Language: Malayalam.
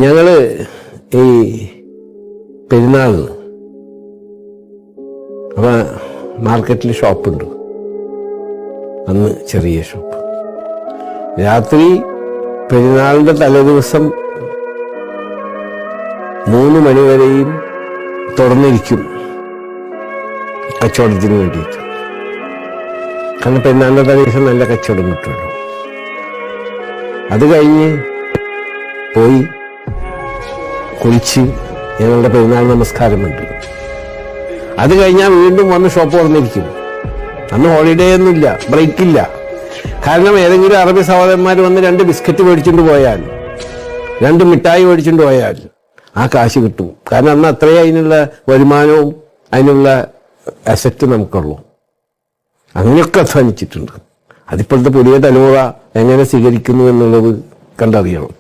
ഞങ്ങൾ ഈ പെരുന്നാളിന് അപ്പം മാർക്കറ്റിൽ ഷോപ്പുണ്ട്. അന്ന് ചെറിയ ഷോപ്പ്. രാത്രി പെരുന്നാളിൻ്റെ തലേദിവസം 3 മണി വരെയും തുറന്നിരിക്കും കച്ചവടത്തിന് വേണ്ടിയിട്ട്. കാരണം പെരുന്നാളിൻ്റെ തലേദിവസം നല്ല കച്ചവടം കിട്ടുമല്ലോ. അത് കഴിഞ്ഞ് പോയി കുളിച്ച് ഞങ്ങളുടെ പെരുന്നാൾ നമസ്കാരമുണ്ട്. അത് കഴിഞ്ഞാൽ വീണ്ടും വന്ന് ഷോപ്പ് തുറന്നിരിക്കും. അന്ന് ഹോളിഡേ ഒന്നുമില്ല, ബ്രേക്കില്ല. കാരണം ഏതെങ്കിലും അറബി സഹോദരന്മാർ വന്ന് 2 ബിസ്ക്കറ്റ് മേടിച്ചുകൊണ്ട് പോയാൽ, 2 മിഠായി മേടിച്ചുകൊണ്ട് പോയാൽ ആ കാശ് കിട്ടും. കാരണം അന്ന് അത്രയേ അതിനുള്ള വരുമാനവും അതിനുള്ള അസറ്റ് നമുക്കുള്ളൂ. അങ്ങനെയൊക്കെ അധ്വാനിച്ചിട്ടുണ്ട്. അതിപ്പോഴത്തെ പുതിയ തലമുറ എങ്ങനെ സ്വീകരിക്കുന്നു എന്നുള്ളത് കണ്ടറിയണം.